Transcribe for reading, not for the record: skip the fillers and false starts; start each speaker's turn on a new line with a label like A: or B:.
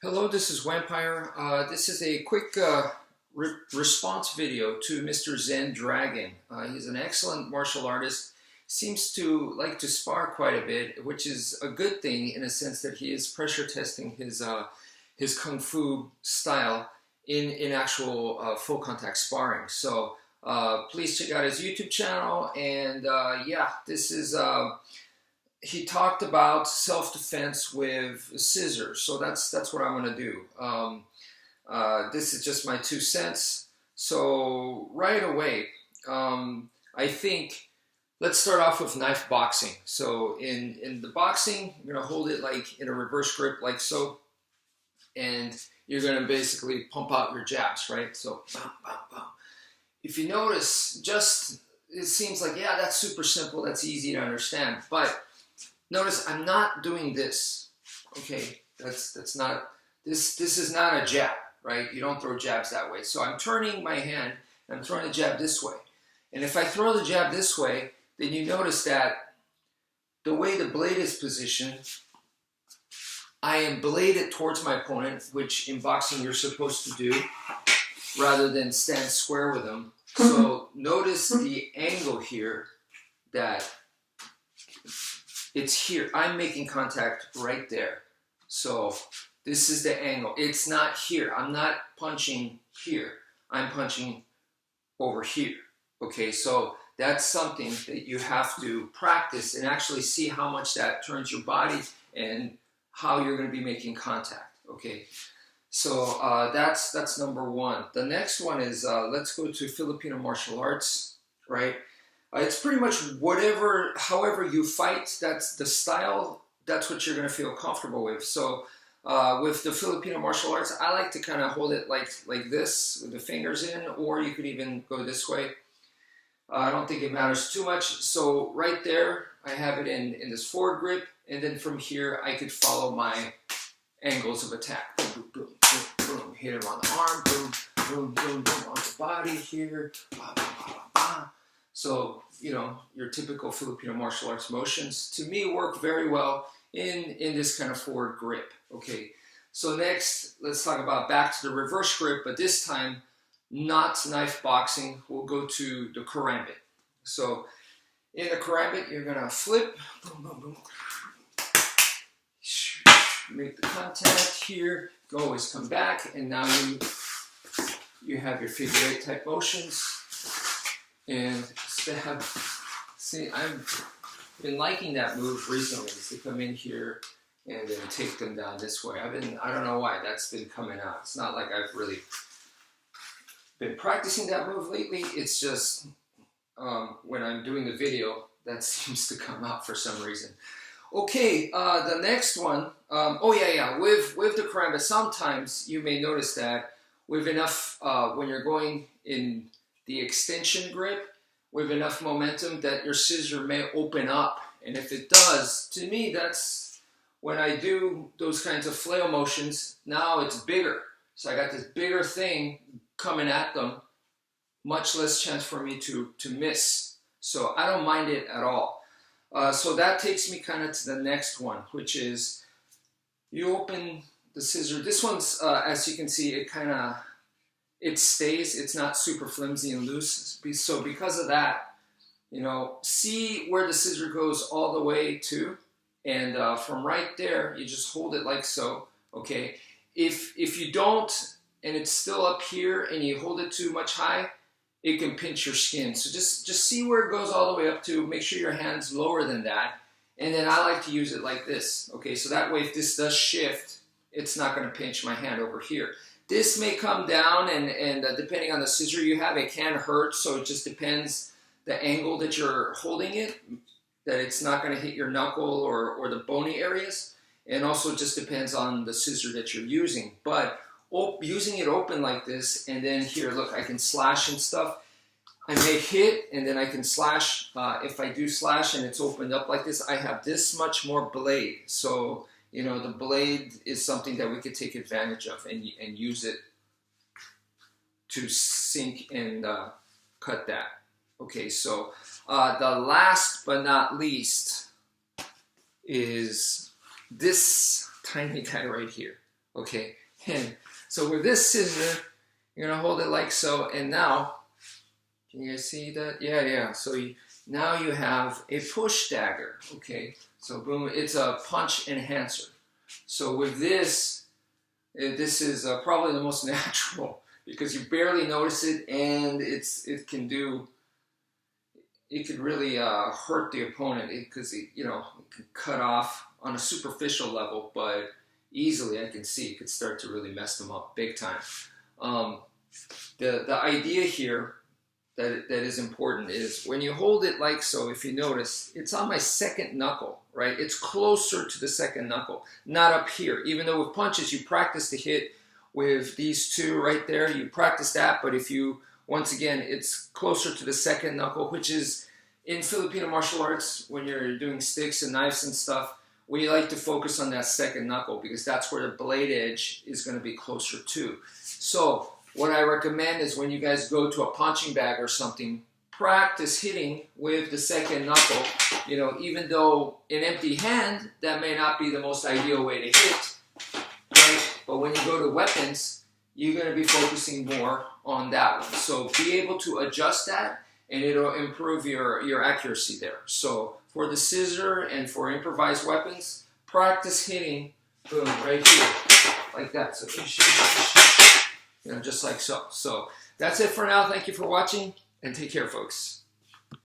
A: Hello, this is wmpyr. This is a quick response video to Mr. Zen-Dragon. He's an excellent martial artist, seems to like to spar quite a bit, which is a good thing in a sense that he is pressure testing his Kung Fu style in actual full contact sparring. So please check out his YouTube channel, and yeah, this is he talked about self-defense with scissors, so that's what I'm going to do. This is just my 2 cents. So right away, I think let's start off with knife boxing. So in the boxing, you're going to hold it like in a reverse grip like so, and you're going to basically pump out your jabs, right? So bam, bam, bam. If you notice, it seems like, yeah, that's super simple, that's easy to understand, but notice I'm not doing this, okay? This is not a jab, right? You don't throw jabs that way. So I'm turning my hand and I'm throwing the jab this way. And if I throw the jab this way, then you notice that the way the blade is positioned, I am bladed towards my opponent, which in boxing you're supposed to do, rather than stand square with them. So notice the angle here, that it's here. I'm making contact right there. So this is the angle. It's not here. I'm not punching here. I'm punching over here. Okay, so that's something that you have to practice and actually see how much that turns your body and how you're going to be making contact. Okay, so that's number one. The next one is let's go to Filipino martial arts, right? It's pretty much however you fight, that's the style, that's what you're going to feel comfortable with. So with the Filipino martial arts, I like to kind of hold it like this with the fingers in, or you could even go this way. I don't think it matters too much. So right there, I have it in this forward grip, and then from here, I could follow my angles of attack. Boom, boom, boom, boom, hit him on the arm, boom, boom, boom, boom, on the body here, bah, bah, bah, bah, bah. So, you know, your typical Filipino martial arts motions, to me, work very well in this kind of forward grip. Okay, so next, let's talk about back to the reverse grip, but this time, not knife boxing. We'll go to the karambit. So, in the karambit, you're going to flip, boom, boom, boom, make the contact here, always come back, and now you have your figure 8 type motions. And stab. See, I've been liking that move recently, is to come in here and then take them down this way. I don't know why, that's been coming out. It's not like I've really been practicing that move lately. It's just when I'm doing the video, that seems to come out for some reason. Okay, the next one, with the karambit, sometimes you may notice that with enough, when you're going in the extension grip with enough momentum, that your scissor may open up. And if it does, to me, that's when I do those kinds of flail motions, now it's bigger. So I got this bigger thing coming at them, much less chance for me to miss. So I don't mind it at all. So that takes me kind of to the next one, which is you open the scissor. This one's, as you can see, it stays, it's not super flimsy and loose. So because of that, you know, see where the scissor goes all the way to, and from right there, you just hold it like so, okay? If you don't, and it's still up here, and you hold it too much high, it can pinch your skin. So just see where it goes all the way up to, make sure your hand's lower than that, and then I like to use it like this, okay? So that way, if this does shift, it's not gonna pinch my hand over here. This may come down, and depending on the scissor you have, it can hurt, so it just depends the angle that you're holding it, that it's not going to hit your knuckle or the bony areas, and also just depends on the scissor that you're using. But using it open like this, and then here, look, I can slash and stuff. I may hit, and then I can slash. If I do slash and it's opened up like this, I have this much more blade. So, you know, the blade is something that we could take advantage of and use it to sink and cut that. Okay, so the last but not least is this tiny guy right here. Okay, and so with this scissor, you're gonna hold it like so, and now, can you guys see that? Yeah. So now you have a push dagger. Okay, so boom, it's a punch enhancer. So with this, this is probably the most natural because you barely notice it, and it could really hurt the opponent because it can cut off on a superficial level, but easily I can see it could start to really mess them up big time. The idea here that is important is when you hold it like so, if you notice, it's on my second knuckle, right? It's closer to the second knuckle, not up here. Even though with punches, you practice to hit with these two right there, you practice that, but if you, once again, it's closer to the second knuckle, which is in Filipino martial arts, when you're doing sticks and knives and stuff, we like to focus on that second knuckle because that's where the blade edge is going to be closer to. So what I recommend is when you guys go to a punching bag or something, practice hitting with the second knuckle. Even though in empty hand, that may not be the most ideal way to hit, right? But when you go to weapons, you're going to be focusing more on that one. So be able to adjust that, and it'll improve your accuracy there. So for the scissor and for improvised weapons, practice hitting, boom, right here, like that. So just like so. So that's it for now. Thank you for watching, and take care, folks.